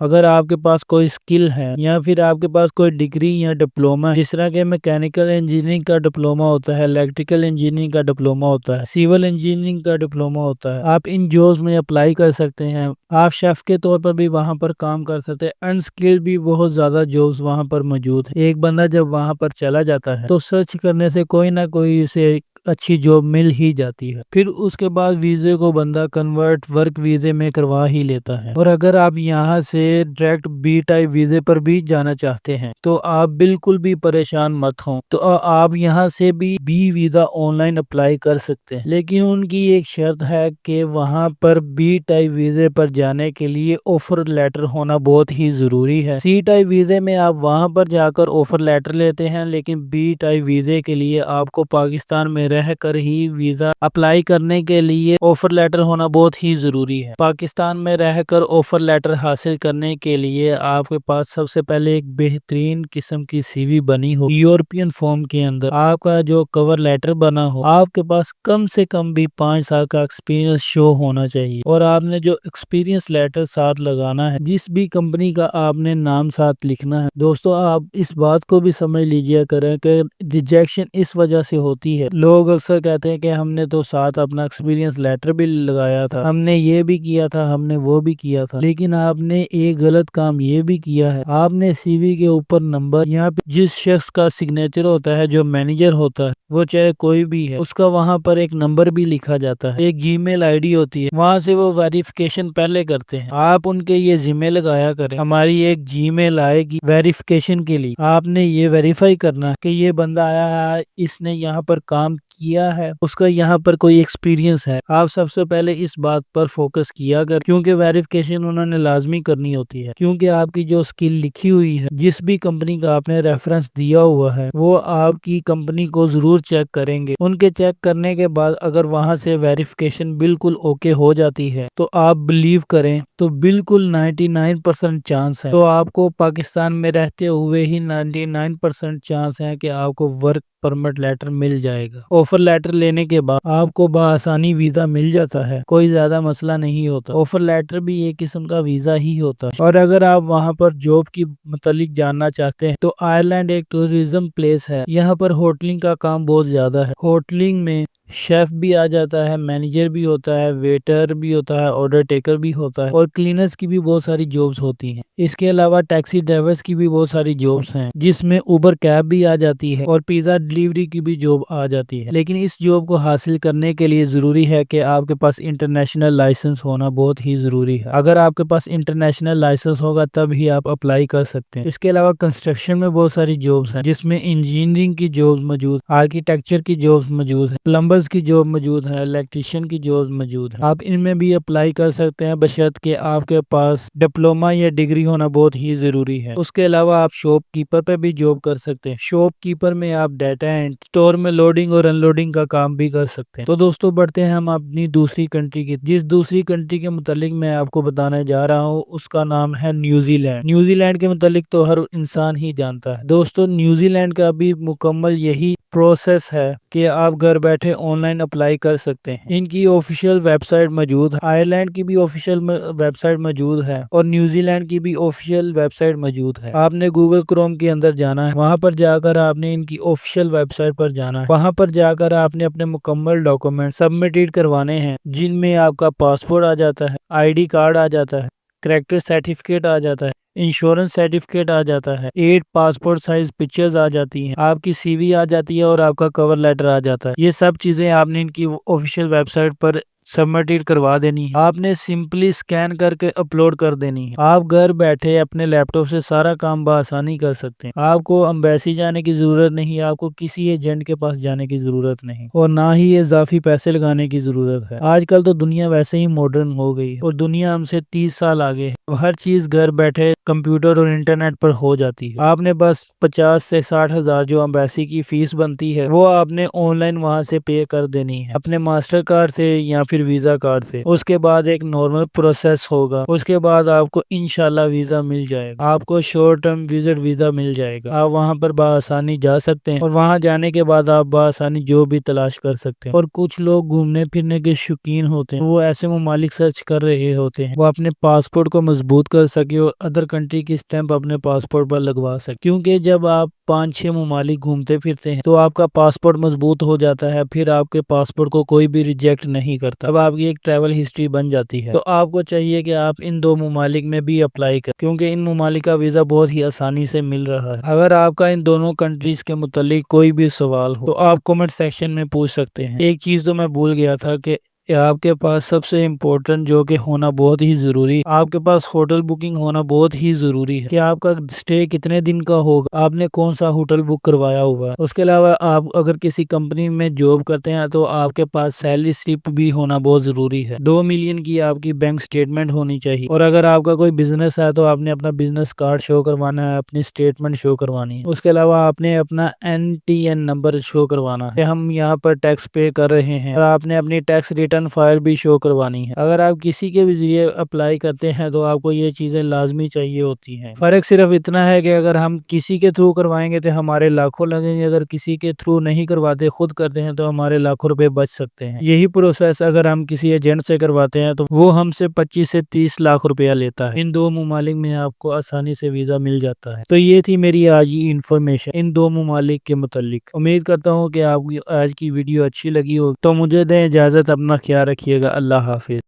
اگر آپ کے پاس کوئی سکل ہے یا پھر آپ کے پاس کوئی ڈگری یا ڈپلوما ہے، جس طرح کہ میکینیکل انجینئرنگ کا ڈپلوما ہوتا ہے، الیکٹریکل انجینئرنگ کا ڈپلوما ہوتا ہے، سیول انجینئرنگ کا ڈپلوما ہوتا ہے، آپ ان جابز میں اپلائی کر سکتے ہیں۔ آپ شیف کے طور پر بھی وہاں پر کام کر سکتے ہیں۔ انسکل بھی بہت زیادہ جابز وہاں پر موجود ہے۔ ایک بندہ جب وہاں پر چلا جاتا ہے تو سرچ کرنے سے کوئی نہ کوئی اسے اچھی جاب مل ہی جاتی ہے، پھر اس کے بعد ویزے کو بندہ کنورٹ ورک ویزے میں کروا ہی لیتا ہے۔ اور اگر آپ یہاں سے ڈائریکٹ بی ٹائپ ویزے پر بھی جانا چاہتے ہیں تو آپ بالکل بھی پریشان مت ہوں، تو آپ یہاں سے بھی ویزا آن لائن اپلائی کر سکتے ہیں، لیکن ان کی ایک شرط ہے کہ وہاں پر بی ٹائپ ویزے پر جانے کے لیے آفر لیٹر ہونا بہت ہی ضروری ہے۔ سی ٹائپ ویزے میں آپ وہاں پر جا کر آفر لیٹر لیتے ہیں، لیکن بی ٹائپ ویزے کے لیے آپ کو پاکستان میں رہ کر ہی ویزا اپلائی کرنے کے لیے آفر لیٹر ہونا بہت ہی ضروری ہے۔ پاکستان میں رہ کر آفر لیٹر حاصل کرنے کے لیے آپ کے پاس سب سے پہلے ایک بہترین قسم کی سی وی بنی ہو، یورپین فارم کے اندر آپ کا جو کور لیٹر بنا ہو، آپ کے پاس کم سے کم بھی 5 سال کا ایکسپیرینس شو ہونا چاہیے، اور آپ نے جو ایکسپیرینس لیٹر ساتھ لگانا ہے، جس بھی کمپنی کا آپ نے نام ساتھ لکھنا ہے۔ دوستو آپ اس بات کو بھی سمجھ لیجئے کریں کہ ریجیکشن اس وجہ سے ہوتی ہے، لوگ اکثر کہتے ہیں کہ ہم نے تو ساتھ اپنا ایکسپیرینس لیٹر بھی لگایا تھا، ہم نے یہ بھی کیا تھا، ہم نے وہ بھی کیا تھا، لیکن آپ نے ایک غلط کام یہ بھی کیا ہے، آپ نے سی وی کے اوپر نمبر یا جس شخص کا سگنیچر ہوتا ہے، جو مینیجر ہوتا ہے، وہ چاہے کوئی بھی ہے، اس کا وہاں پر ایک نمبر بھی لکھا جاتا ہے، ایک جی میل آئی ڈی ہوتی ہے، وہاں سے وہ ویریفیکیشن پہلے کرتے ہیں۔ آپ ان کے یہ ذمہ لگایا کریں، ہماری ایک جی میل آئے گی ویریفیکیشن کے لیے، آپ نے یہ ویریفائی کرنا کہ یہ بندہ آیا ہے، اس نے یہاں پر کام کیا ہے، اس کا یہاں پر کوئی ایکسپیرینس ہے۔ آپ سب سے پہلے اس بات پر فوکس کیا کر، کیونکہ ویریفیکیشن انہوں نے لازمی کرنی ہوتی ہے، کیونکہ آپ کی جو سکل لکھی ہوئی ہے، جس بھی کمپنی کا آپ نے ریفرنس دیا ہوا ہے، وہ آپ کی کمپنی کو ضرور چیک کریں گے۔ ان کے چیک کرنے کے بعد اگر وہاں سے ویریفیکیشن بالکل اوکے ہو جاتی ہے تو آپ بلیو کریں تو بالکل 99% چانس ہے، تو آپ کو پاکستان میں رہتے ہوئے ہی 99% چانس ہے کہ آپ کو ورک پرمٹ لیٹر مل جائے گا۔ آفر لیٹر لینے کے بعد آپ کو بآسانی ویزا مل جاتا ہے، کوئی زیادہ مسئلہ نہیں ہوتا، آفر لیٹر بھی ایک قسم کا ویزا ہی ہوتا ہے۔ اور اگر آپ وہاں پر جاب کی متعلق جاننا چاہتے ہیں تو آئرلینڈ ایک ٹورزم پلیس ہے، یہاں پر ہوٹلنگ کا کام بہت زیادہ ہے۔ ہوٹلنگ میں شیف بھی آ جاتا ہے، مینیجر بھی ہوتا ہے، ویٹر بھی ہوتا ہے، آرڈر ٹیکر بھی ہوتا ہے، اور کلینرز کی بھی بہت ساری جابز ہوتی ہیں۔ اس کے علاوہ ٹیکسی ڈرائیورز کی بھی بہت ساری جابز ہیں، جس میں اوبر کیب بھی آ جاتی ہے، اور پیزا ڈیلیوری کی بھی جاب آ جاتی ہے۔ لیکن اس جاب کو حاصل کرنے کے لیے ضروری ہے کہ آپ کے پاس انٹرنیشنل لائسنس ہونا بہت ہی ضروری ہے۔ اگر آپ کے پاس انٹرنیشنل لائسنس ہوگا تب ہی آپ اپلائی کر سکتے ہیں۔ اس کے علاوہ کنسٹرکشن میں بہت ساری جابز ہیں، جس میں انجینئرنگ کی جابز موجود، آرکیٹیکچر کی جابز موجود ہیں، پلمبرز کی جاب موجود ہے، الیکٹریشین کی جاب موجود ہے۔ آپ ان میں بھی اپلائی کر سکتے ہیں بشرط کہ آپ کے پاس ڈپلوما یا ڈگری ہونا بہت ہی ضروری ہے۔ اس کے علاوہ آپ شاپ کیپر پہ بھی جاب کر سکتے ہیں، شاپ کیپر میں آپ ڈیٹا اینڈ اسٹور میں لوڈنگ اور ان لوڈنگ کا کام بھی کر سکتے ہیں۔ تو دوستو بڑھتے ہیں ہم اپنی دوسری کنٹری کی، جس دوسری کنٹری کے متعلق میں آپ کو بتانے جا رہا ہوں اس کا نام ہے نیوزی لینڈ۔ نیوزی لینڈ کے متعلق تو ہر انسان ہی جانتا ہے۔ دوستو نیوزی لینڈ کا بھی مکمل یہی پروسیس ہے کہ آپ گھر بیٹھے آن لائن اپلائی کر سکتے ہیں۔ ان کی آفیشیل ویب سائٹ موجود ہے، آئرلینڈ کی بھی آفیشیل ویب سائٹ موجود ہے، اور نیوزی لینڈ کی بھی آفیشیل ویب سائٹ موجود ہے۔ آپ نے گوگل کروم کے اندر جانا ہے، وہاں پر جا کر آپ نے ان کی آفیشیل ویب سائٹ پر جانا ہے، وہاں پر جا کر آپ نے اپنے مکمل ڈاکومنٹ سبمٹیڈ کروانے ہیں، جن میں آپ کا پاسپورٹ آ جاتا ہے، آئی ڈی کارڈ آ جاتا ہے، کریکٹر سرٹیفکیٹ آ جاتا ہے، انشورنس سرٹیفکیٹ آ جاتا ہے، 8 پاسپورٹ سائز پکچرز آ جاتی ہیں، آپ کی سی وی آ جاتی ہے، اور آپ کا کور لیٹر آ جاتا ہے۔ یہ سب چیزیں آپ نے ان کی آفیشیل ویب سائٹ پر سبمٹیڈ کروا دینی ہے، آپ نے سمپلی سکین کر کے اپلوڈ کر دینی ہے۔ آپ گھر بیٹھے اپنے لیپ ٹاپ سے سارا کام بآسانی کر سکتے ہیں، آپ کو امبیسی جانے کی ضرورت نہیں، آپ کو کسی ایجنٹ کے پاس جانے کی ضرورت نہیں، اور نہ ہی اضافی پیسے لگانے کی ضرورت ہے۔ آج کل تو دنیا ویسے ہی ماڈرن ہو گئی ہے، اور دنیا ہم سے 30 سال آگے ہے، ہر چیز گھر بیٹھے کمپیوٹر اور انٹرنیٹ پر ہو جاتی ہے۔ آپ نے بس 50 سے 60 ہزار جو امبیسی کی فیس بنتی ہے وہ آپ نے آن لائن وہاں سے پے کر دینی ہے، اپنے ماسٹر کارڈ سے یا پھر پھر ویزا کارڈ سے، اس کے بعد ایک نارمل پروسیس ہوگا، اس کے بعد آپ کو انشاءاللہ ویزا مل جائے گا، آپ کو شارٹ ٹرم وزٹ ویزا مل جائے گا، آپ وہاں پر بآسانی جا سکتے ہیں اور وہاں جانے کے بعد آپ بآسانی جو بھی تلاش کر سکتے ہیں۔ اور کچھ لوگ گھومنے پھرنے کے شوقین ہوتے ہیں، وہ ایسے ممالک سرچ کر رہے ہوتے ہیں وہ اپنے پاسپورٹ کو مضبوط کر سکے اور ادر کنٹری کی اسٹیمپ اپنے پاسپورٹ پر لگوا سکے، کیونکہ جب آپ 5-6 ممالک گھومتے پھرتے ہیں تو آپ کا پاسپورٹ مضبوط ہو جاتا ہے، پھر آپ کے پاسپورٹ کو کوئی بھی ریجیکٹ نہیں کرتا، اب آپ کی ایک ٹریول ہسٹری بن جاتی ہے۔ تو آپ کو چاہیے کہ آپ ان 2 ممالک میں بھی اپلائی کریں، کیونکہ ان ممالک کا ویزا بہت ہی آسانی سے مل رہا ہے۔ اگر آپ کا ان دونوں کنٹریز کے متعلق کوئی بھی سوال ہو تو آپ کمنٹ سیکشن میں پوچھ سکتے ہیں۔ ایک چیز تو میں بھول گیا تھا کہ آپ کے پاس سب سے امپورٹنٹ جو کہ ہونا بہت ہی ضروری، آپ کے پاس ہوٹل بکنگ ہونا بہت ہی ضروری ہے، کہ آپ کا سٹے کتنے دن کا ہوگا، آپ نے کون سا ہوٹل بک کروایا ہوا ہے۔ اس کے علاوہ آپ اگر کسی کمپنی میں جاب کرتے ہیں تو آپ کے پاس سیلری سلپ بھی ہونا بہت ضروری ہے، 2 ملین کی آپ کی بینک سٹیٹمنٹ ہونی چاہیے، اور اگر آپ کا کوئی بزنس ہے تو آپ نے اپنا بزنس کارڈ شو کروانا ہے، اپنی سٹیٹمنٹ شو کروانی ہے۔ اس کے علاوہ آپ نے اپنا NTN نمبر شو کروانا ہے کہ ہم یہاں پر ٹیکس پے کر رہے ہیں، اور آپ نے اپنی ٹیکس ریٹرن فائل بھی شو کروانی ہے۔ اگر آپ کسی کے بھی ذریعے اپلائی کرتے ہیں تو آپ کو یہ چیزیں لازمی چاہیے ہوتی ہیں۔ فرق صرف اتنا ہے کہ اگر ہم کسی کے تھرو کروائیں گے تو ہمارے لاکھوں لگیں گے، اگر کسی کے تھرو نہیں کرواتے خود کرتے ہیں تو ہمارے لاکھوں روپے بچ سکتے ہیں۔ یہی پروسیس اگر ہم کسی ایجنٹ سے کرواتے ہیں تو وہ ہم سے 25 سے 30 لاکھ روپیہ لیتا ہے۔ ان 2 ممالک میں آپ کو آسانی سے ویزا مل جاتا ہے۔ تو یہ تھی میری آج کی انفارمیشن ان 2 ممالک کے متعلق۔ امید کرتا ہوں کہ آپ کی آج کی ویڈیو اچھی لگی ہو، تو مجھے دیں اجازت، اپنا خیال رکھیے گا، اللہ حافظ۔